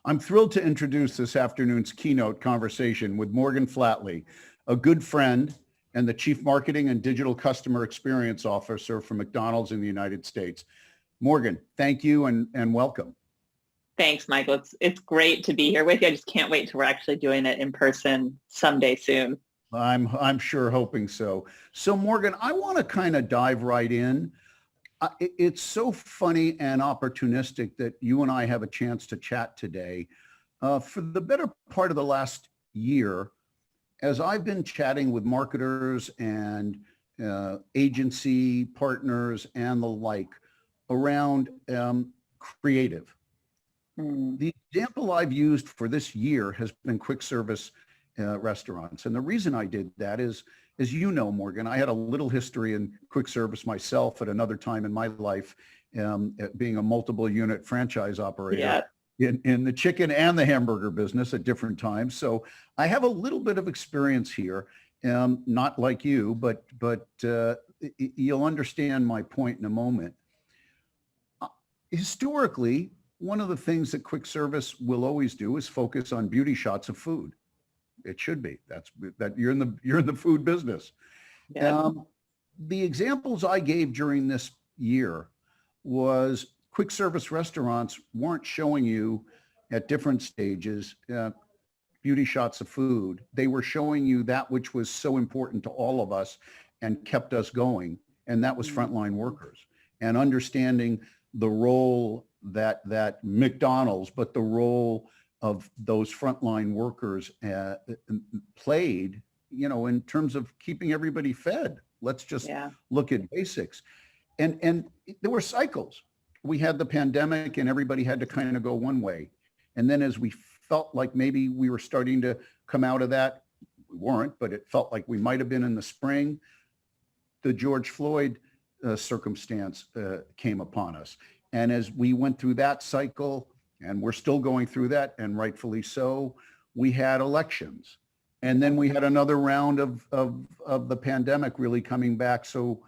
I'm thrilled to introduce this afternoon's keynote conversation with Morgan Flatley, a good friend and the Chief Marketing and Digital Customer Experience Officer for McDonald's in the United States. Morgan, thank you and welcome. Thanks, Michael. It's great to be here with you. I just can't wait till we're actually doing it in person someday soon. I'm sure hoping so. So Morgan, I want to kind of dive right in. It's so funny and opportunistic that you and I have a chance to chat today. For the better part of the last year, as I've been chatting with marketers and agency partners and the like around creative. The example I've used for this year has been quick service restaurants. And the reason I did that is, as you know, Morgan, I had a little history in quick service myself at another time in my life, being a multiple unit franchise operator in the chicken and the hamburger business at different times. So I have a little bit of experience here, not like you, but you'll understand my point in a moment. Historically, one of the things that quick service will always do is focus on beauty shots of food. It should be. That you're in the food business. Yeah. The examples I gave during this year was quick service restaurants weren't showing you at different stages beauty shots of food. They were showing you that which was so important to all of us and kept us going, and that was frontline workers and understanding the role that McDonald's, but the role of those frontline workers played, in terms of keeping everybody fed. Let's just look at basics. And there were cycles. We had the pandemic and everybody had to kind of go one way. And then as we felt like maybe we were starting to come out of that, we weren't, but it felt like we might have been in the spring, the George Floyd circumstance came upon us. And as we went through that cycle, and we're still going through that, and rightfully so, we had elections. And then we had another round of the pandemic really coming back. So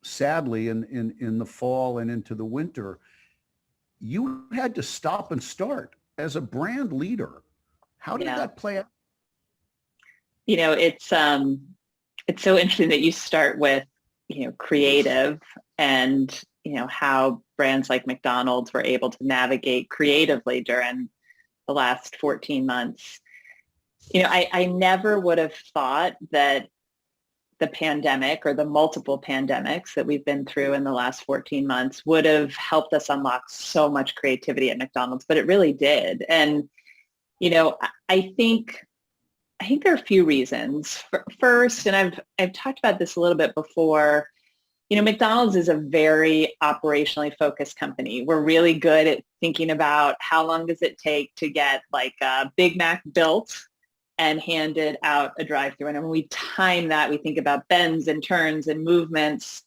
sadly, in the fall and into the winter, you had to stop and start as a brand leader. How did that play out? It's so interesting that you start with, creative and, how brands like McDonald's were able to navigate creatively during the last 14 months. I never would have thought that the pandemic or the multiple pandemics that we've been through in the last 14 months would have helped us unlock so much creativity at McDonald's, but it really did. And, I think there are a few reasons. First, and I've talked about this a little bit before, McDonald's is a very operationally focused company. We're really good at thinking about how long does it take to get like a Big Mac built and handed out a drive-thru. And when we time that, we think about bends and turns and movements.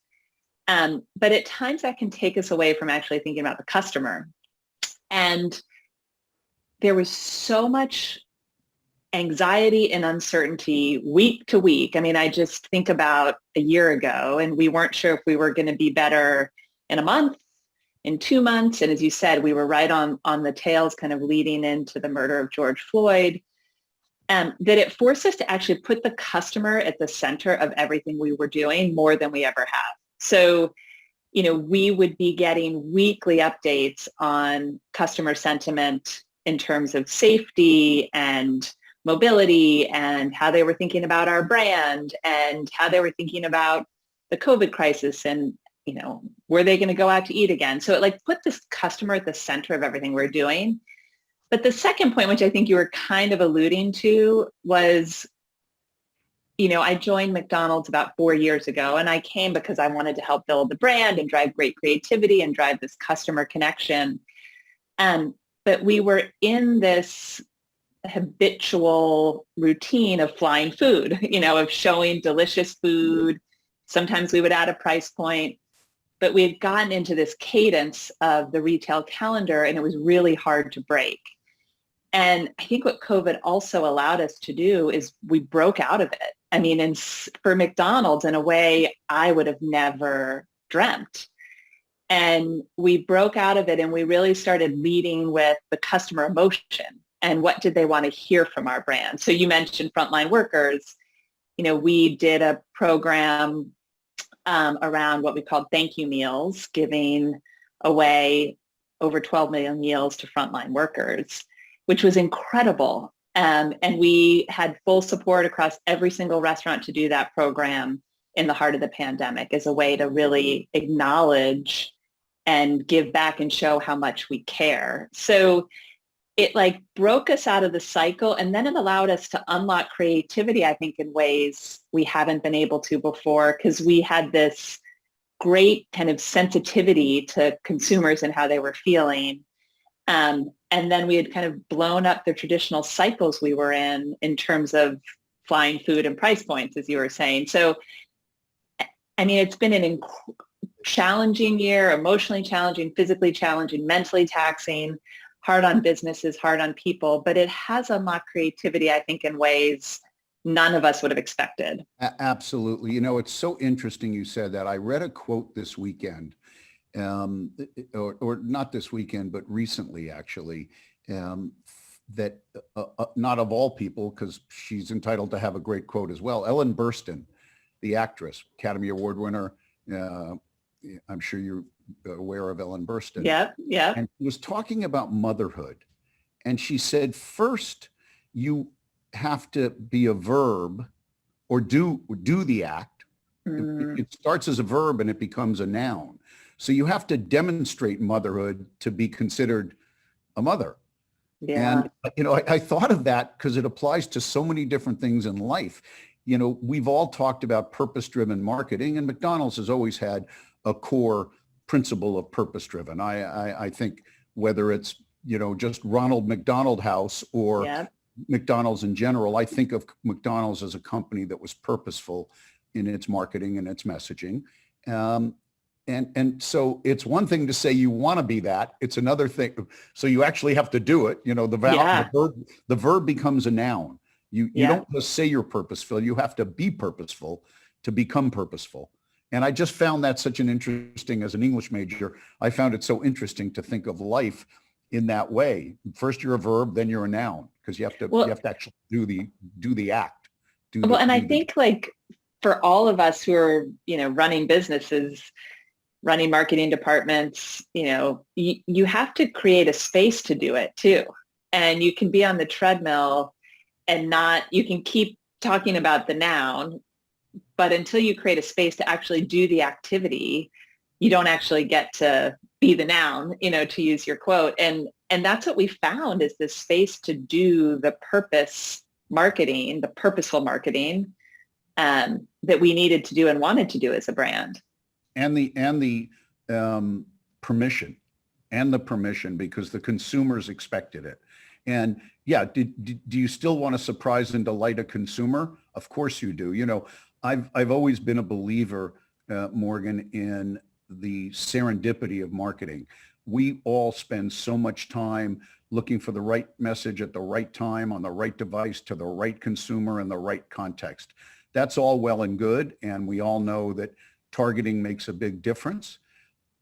But at times that can take us away from actually thinking about the customer. And there was so much anxiety and uncertainty week to week. I mean, I just think about a year ago, and we weren't sure if we were going to be better in a month, in 2 months. And as you said, we were right on the tails kind of leading into the murder of George Floyd. That it forced us to actually put the customer at the center of everything we were doing more than we ever have. So, we would be getting weekly updates on customer sentiment in terms of safety and mobility and how they were thinking about our brand and how they were thinking about the COVID crisis and, were they going to go out to eat again? So it put this customer at the center of everything we're doing. But the second point, which I think you were kind of alluding to, was, I joined McDonald's about 4 years ago, and I came because I wanted to help build the brand and drive great creativity and drive this customer connection. But we were in this habitual routine of flying food, of showing delicious food. Sometimes we would add a price point, but we had gotten into this cadence of the retail calendar, and it was really hard to break. And I think what COVID also allowed us to do is we broke out of it. I mean, for McDonald's, in a way I would have never dreamt. And we broke out of it and we really started leading with the customer emotion and what did they want to hear from our brand. So you mentioned frontline workers. We did a program around what we called thank you meals, giving away over 12 million meals to frontline workers, which was incredible. And we had full support across every single restaurant to do that program in the heart of the pandemic as a way to really acknowledge and give back and show how much we care. So it broke us out of the cycle, and then it allowed us to unlock creativity, I think, in ways we haven't been able to before, because we had this great kind of sensitivity to consumers and how they were feeling. And then we had kind of blown up the traditional cycles we were in terms of flying food and price points, as you were saying. So, I mean, it's been an challenging year, emotionally challenging, physically challenging, mentally taxing, hard on businesses, hard on people, but it has unlocked creativity, I think, in ways none of us would have expected. Absolutely. It's so interesting you said that. I read a quote this weekend, or not this weekend, but recently, actually, that not of all people, because she's entitled to have a great quote as well, Ellen Burstyn, the actress, Academy Award winner. I'm sure you're aware of Ellen Burstyn. Yeah. And she was talking about motherhood. And she said, first, you have to be a verb or do the act. It starts as a verb and it becomes a noun. So you have to demonstrate motherhood to be considered a mother. Yeah. And, I thought of that because it applies to so many different things in life. We've all talked about purpose-driven marketing, and McDonald's has always had a core principle of purpose-driven. I think whether it's, just Ronald McDonald House or McDonald's in general, I think of McDonald's as a company that was purposeful in its marketing and its messaging. And so it's one thing to say you want to be that. It's another thing. So you actually have to do it. The verb becomes a noun. You don't just say you're purposeful. You have to be purposeful to become purposeful. And I just found that such an interesting, as an English major, I found it so interesting to think of life in that way. First you're a verb, then you're a noun, because you have to actually do the act. I think for all of us who are, running businesses, running marketing departments, you have to create a space to do it too. And you can be on the treadmill and you can keep talking about the noun, but until you create a space to actually do the activity, you don't actually get to be the noun, to use your quote. And that's what we found, is this space to do the purpose marketing, the purposeful marketing that we needed to do and wanted to do as a brand. And the permission, because the consumers expected it. And yeah, do you still want to surprise and delight a consumer? Of course you do. I've always been a believer, Morgan, in the serendipity of marketing. We all spend so much time looking for the right message at the right time on the right device to the right consumer in the right context. That's all well and good. And we all know that targeting makes a big difference.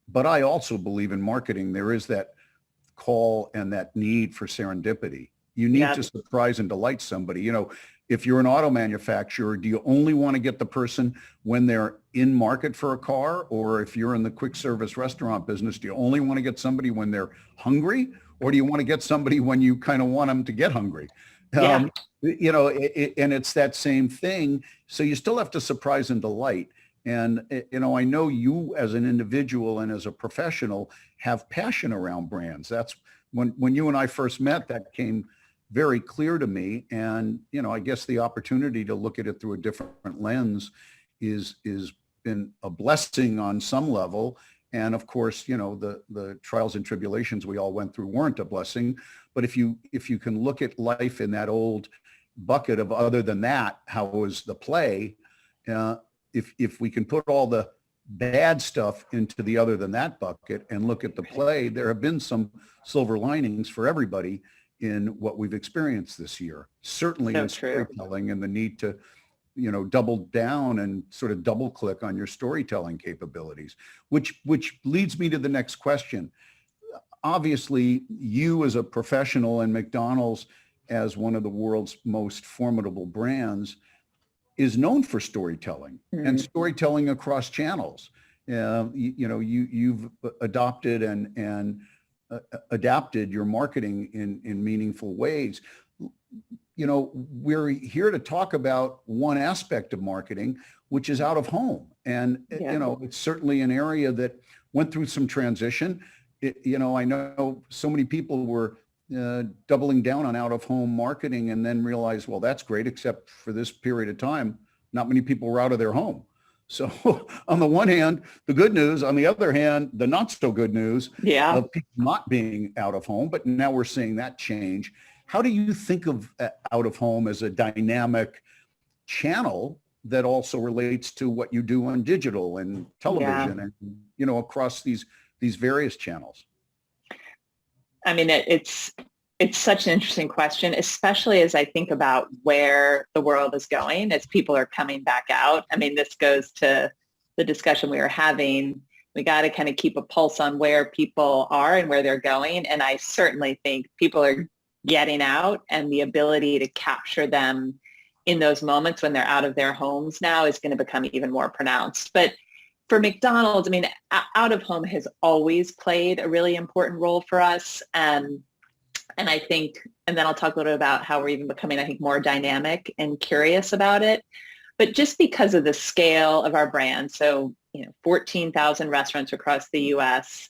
But I also believe in marketing, there is that call and that need for serendipity. You need to surprise and delight somebody. If you're an auto manufacturer, do you only want to get the person when they're in market for a car? Or if you're in the quick service restaurant business, do you only want to get somebody when they're hungry? Or do you want to get somebody when you kind of want them to get hungry? And it's that same thing. So you still have to surprise and delight. And, I know you as an individual and as a professional have passion around brands. That's when you and I first met, that came very clear to me. And, I guess the opportunity to look at it through a different lens is been a blessing on some level. And of course, the trials and tribulations we all went through weren't a blessing. But if you can look at life in that old bucket of other than that, how was the play? If we can put all the bad stuff into the other than that bucket and look at the play, there have been some silver linings for everybody in what we've experienced this year. Certainly in storytelling and the need to, double down and sort of double click on your storytelling capabilities, which leads me to the next question. Obviously, you as a professional and McDonald's as one of the world's most formidable brands is known for storytelling and storytelling across channels. You've adopted and adapted your marketing in meaningful ways. We're here to talk about one aspect of marketing, which is out of home. And, it's certainly an area that went through some transition. I know so many people were doubling down on out of home marketing and then realized, well, that's great, except for this period of time, not many people were out of their home. So on the one hand, the good news, on the other hand, the not so good news of people not being out of home, but now we're seeing that change. How do you think of out of home as a dynamic channel that also relates to what you do on digital and television and, across these various channels? I mean, it's such an interesting question, especially as I think about where the world is going as people are coming back out. I mean, this goes to the discussion we were having. We got to kind of keep a pulse on where people are and where they're going. And I certainly think people are getting out, and the ability to capture them in those moments when they're out of their homes now is going to become even more pronounced. But for McDonald's, I mean, out of home has always played a really important role for us. And I think, and then I'll talk a little bit about how we're even becoming, I think, more dynamic and curious about it. But just because of the scale of our brand, so, 14,000 restaurants across the U.S.,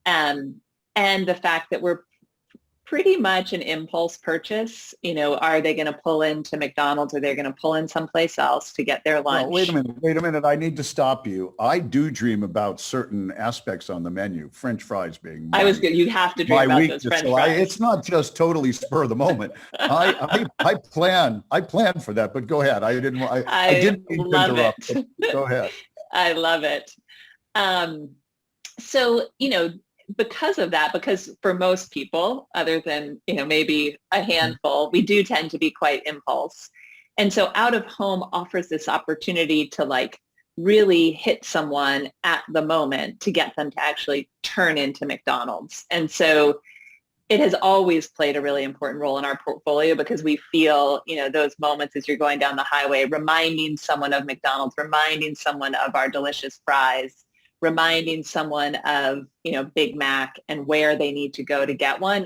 and the fact that we're pretty much an impulse purchase. Are they going to pull into McDonald's, or they're going to pull in someplace else to get their lunch? Well, wait a minute. I need to stop you. I do dream about certain aspects on the menu, French fries being I was good. You have to dream about those French fries. It's not just totally spur of the moment. I plan for that, but go ahead. I didn't mean to interrupt. Go ahead. I love it. So, because of that, because for most people, other than, maybe a handful, we do tend to be quite impulse. And so out of home offers this opportunity to really hit someone at the moment to get them to actually turn into McDonald's. And so it has always played a really important role in our portfolio, because we feel, those moments as you're going down the highway, reminding someone of McDonald's, reminding someone of our delicious fries, reminding someone of, Big Mac and where they need to go to get one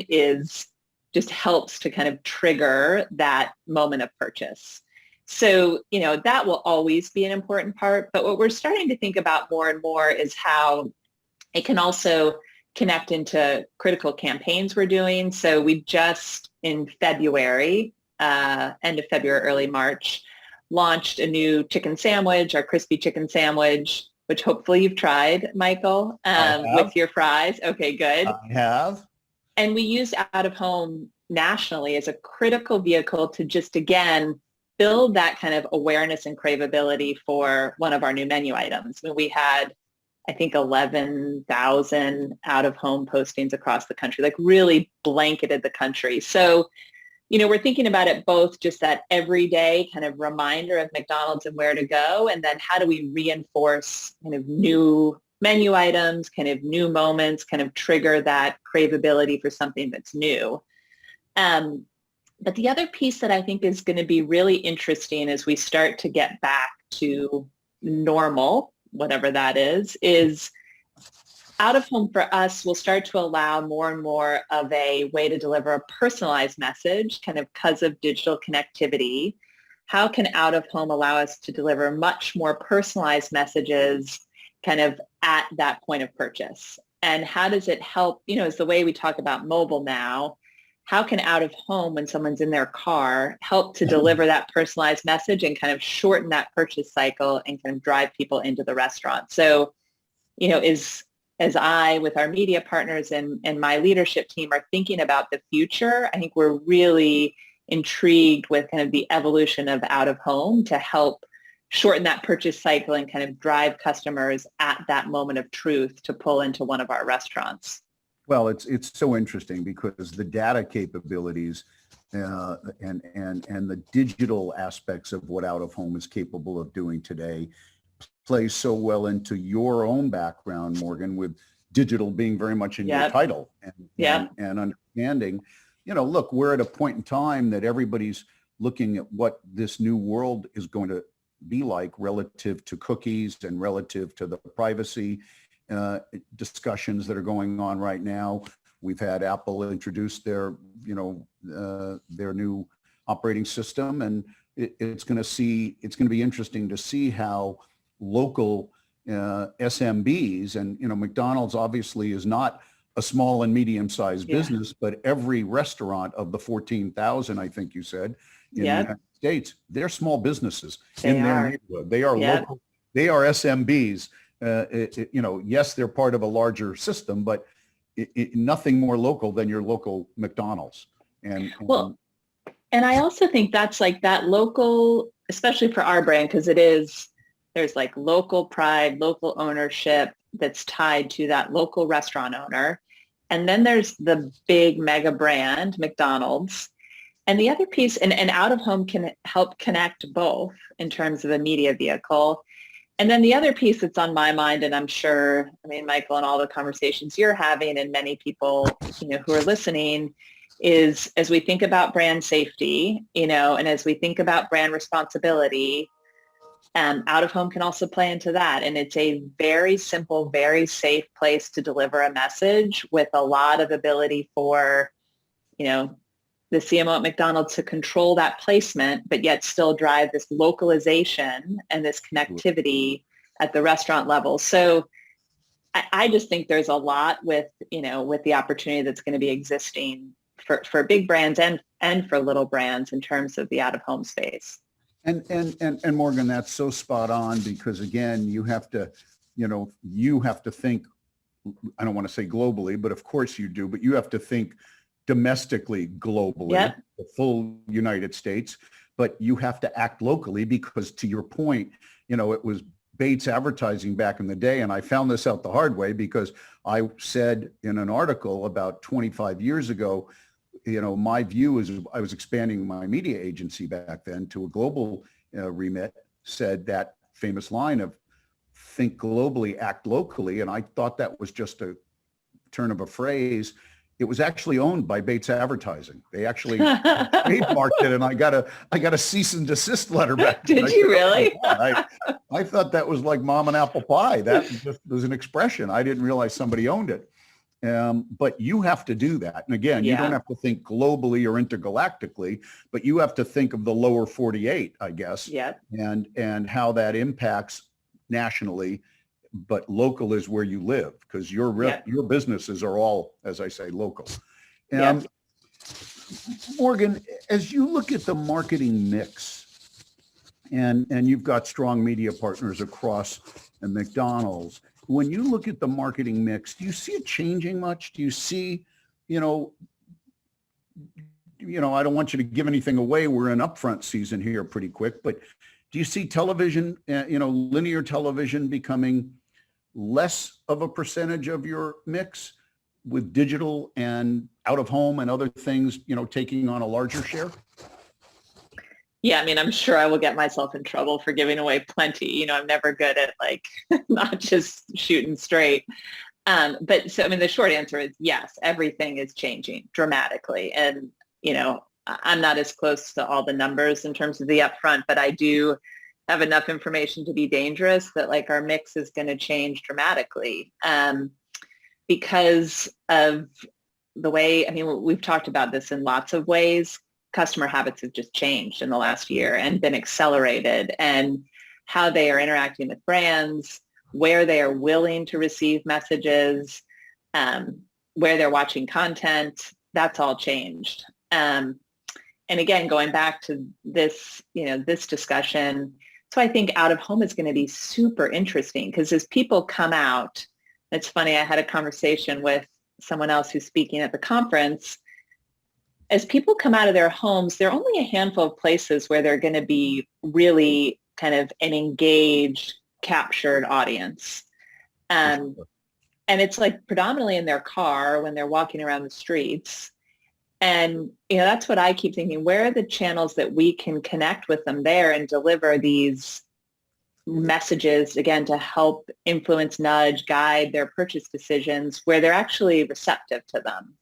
just helps to kind of trigger that moment of purchase. So, that will always be an important part. But what we're starting to think about more and more is how it can also connect into critical campaigns we're doing. So we just in February, end of February, early March, launched a new chicken sandwich, our crispy chicken sandwich, which hopefully you've tried, Michael, with your fries. Okay, good. I have. And we used out of home nationally as a critical vehicle to just, again, build that kind of awareness and craveability for one of our new menu items. We had, I think, 11,000 out of home postings across the country, really blanketed the country. So, we're thinking about it both just that everyday kind of reminder of McDonald's and where to go, and then how do we reinforce kind of new menu items, kind of new moments, kind of trigger that craveability for something that's new. But the other piece that I think is going to be really interesting as we start to get back to normal, whatever that is out of home for us will start to allow more and more of a way to deliver a personalized message, kind of because of digital connectivity. How can out of home allow us to deliver much more personalized messages kind of at that point of purchase? And how does it help, is the way we talk about mobile now, how can out of home, when someone's in their car, help to deliver that personalized message and kind of shorten that purchase cycle and kind of drive people into the restaurant? So, as I, with our media partners and my leadership team, are thinking about the future, I think we're really intrigued with kind of the evolution of out of home to help shorten that purchase cycle and kind of drive customers at that moment of truth to pull into one of our restaurants. Well, it's so interesting because the data capabilities and the digital aspects of what out of home is capable of doing today plays so well into your own background, Morgan, with digital being very much in your title and understanding, look, we're at a point in time that everybody's looking at what this new world is going to be like relative to cookies and relative to the privacy discussions that are going on right now. We've had Apple introduce their new operating system, and it's going to be interesting to see how local SMBs and, McDonald's obviously is not a small and medium-sized business, but every restaurant of the 14,000, I think you said, in the United States, they're small businesses in their neighborhood. They are local. They are SMBs. Yes, they're part of a larger system, but nothing more local than your local McDonald's. And I also think that's like that local, especially for our brand, because there's like local pride, local ownership that's tied to that local restaurant owner. And then there's the big mega brand, McDonald's. And the other piece, and out of home can help connect both in terms of a media vehicle. And then the other piece that's on my mind, and I'm sure, Michael, and all the conversations you're having and many people, who are listening, is as we think about brand safety, and as we think about brand responsibility, out of home can also play into that. And it's a very simple, very safe place to deliver a message with a lot of ability for, the CMO at McDonald's to control that placement, but yet still drive this localization and this connectivity at the restaurant level. So I just think there's a lot with the opportunity that's going to be existing for big brands and for little brands in terms of the out of home space. And Morgan, that's so spot on, because again, you have to think, I don't want to say globally, but of course you do, but you have to think domestically, globally, the full United States, but you have to act locally because, to your point, it was Bates Advertising back in the day. And I found this out the hard way because I said in an article about 25 years ago, my view is I was expanding my media agency back then to a global remit, said that famous line of think globally, act locally. And I thought that was just a turn of a phrase. It was actually owned by Bates Advertising. They actually trademarked it, and I got a cease and desist letter back. Did you really? I thought that was like mom and apple pie. That just was an expression. I didn't realize somebody owned it. But you have to do that. And again, you don't have to think globally or intergalactically, but you have to think of the lower 48, I guess, and how that impacts nationally. But local is where you live, because your businesses are all, as I say, local. Morgan, as you look at the marketing mix, and you've got strong media partners across McDonald's, when you look at the marketing mix, do you see it changing much? Do you see, I don't want you to give anything away. We're in upfront season here pretty quick, but do you see television, linear television becoming less of a percentage of your mix, with digital and out of home and other things, taking on a larger share? Yeah, I'm sure I will get myself in trouble for giving away plenty. I'm never good at not just shooting straight. But so, the short answer is yes, everything is changing dramatically. And, I'm not as close to all the numbers in terms of the upfront, but I do have enough information to be dangerous that our mix is going to change dramatically because of the way, we've talked about this in lots of ways. Customer habits have just changed in the last year and been accelerated, and how they are interacting with brands, where they are willing to receive messages, where they're watching content, that's all changed. And again, going back to this, this discussion, so I think out of home is going to be super interesting, because as people come out, it's funny, I had a conversation with someone else who's speaking at the conference. As people come out of their homes, there are only a handful of places where they're going to be really kind of an engaged, captured audience. And it's predominantly in their car when they're walking around the streets. And, that's what I keep thinking. Where are the channels that we can connect with them there and deliver these messages, again, to help influence, nudge, guide their purchase decisions where they're actually receptive to them?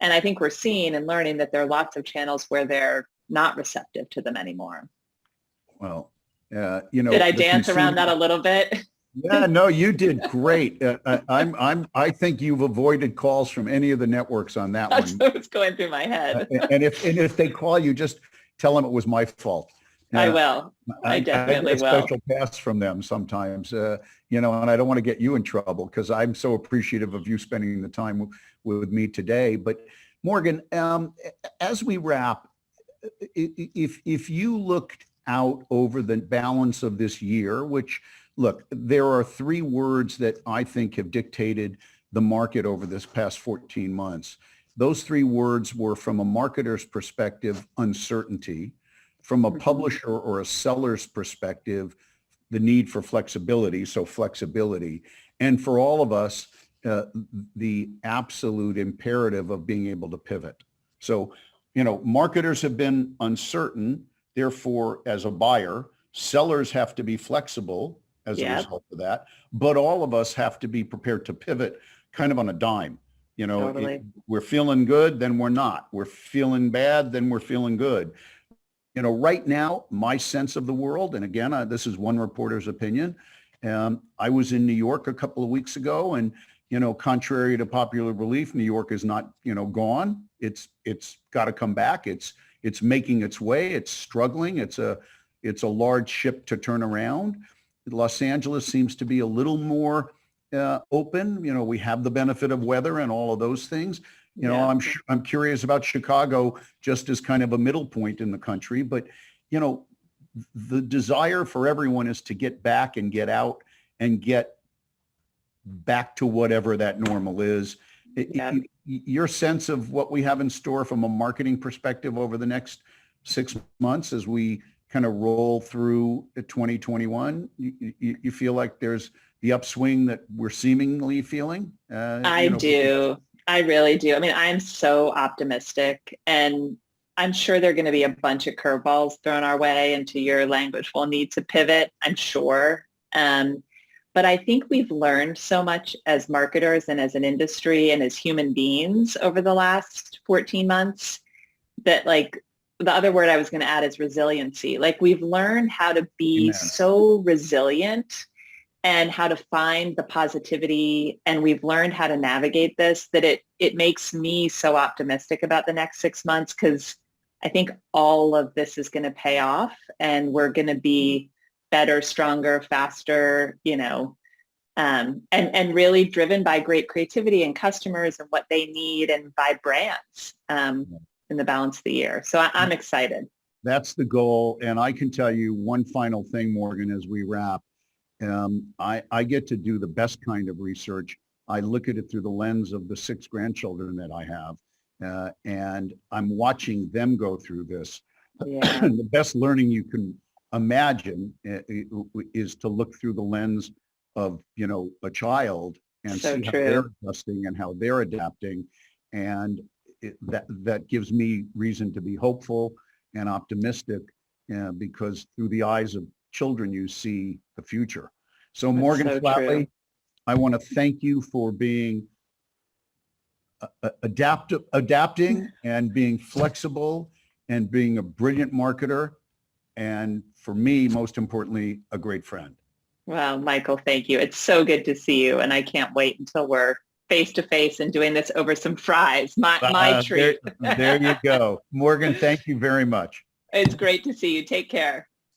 And I think we're seeing and learning that there are lots of channels where they're not receptive to them anymore. Well, did I dance around that a little bit? Yeah, no, you did great. I think you've avoided calls from any of the networks on that That's one. what was going through my head. And if they call you, just tell them it was my fault. I will. I definitely I get a will. special pass from them sometimes, and I don't want to get you in trouble because I'm so appreciative of you spending the time with me today. But Morgan, as we wrap, if you looked out over the balance of this year, which, look, there are three words that I think have dictated the market over this past 14 months. Those three words were, from a marketer's perspective, uncertainty; from a publisher or a seller's perspective, the need for flexibility, so flexibility; and for all of us, the absolute imperative of being able to pivot. So, marketers have been uncertain. Therefore, as a buyer, sellers have to be flexible as a result of that. But all of us have to be prepared to pivot kind of on a dime. Totally. We're feeling good, then we're not. We're feeling bad, then we're feeling good. Right now, my sense of the world, and again, this is one reporter's opinion. I was in New York a couple of weeks ago, and contrary to popular belief, New York is not gone. It's got to come back. It's making its way. It's struggling. It's a large ship to turn around. Los Angeles seems to be a little more open. We have the benefit of weather and all of those things. I'm curious about Chicago just as kind of a middle point in the country. But, the desire for everyone is to get back and get out and get back to whatever that normal is. Yeah. Your sense of what we have in store from a marketing perspective over the next 6 months as we kind of roll through 2021, you feel like there's the upswing that we're seemingly feeling? I do. I really do. I mean, I'm so optimistic, and I'm sure there are going to be a bunch of curveballs thrown our way, and to your language, we'll need to pivot, I'm sure. But I think we've learned so much as marketers and as an industry and as human beings over the last 14 months that, like, the other word I was going to add is resiliency. Like, we've learned how to be so resilient and how to find the positivity. And we've learned how to navigate this, that it makes me so optimistic about the next 6 months, because I think all of this is going to pay off, and we're going to be better, stronger, faster, and really driven by great creativity and customers and what they need, and by brands in the balance of the year. So I'm excited. That's the goal. And I can tell you one final thing, Morgan, as we wrap. I get to do the best kind of research. I look at it through the lens of the 6 grandchildren that I have, and I'm watching them go through this. Yeah. The best learning you can imagine is to look through the lens of, a child and So see how true. they're adjusting and how they're adapting. And that gives me reason to be hopeful and optimistic, because through the eyes of children, you see the future. So Morgan Flatley, I want to thank you for being adapting and being flexible and being a brilliant marketer. And for me, most importantly, a great friend. Well, Michael, thank you. It's so good to see you. And I can't wait until we're face to face and doing this over some fries. My treat. There you go. Morgan, thank you very much. It's great to see you. Take care.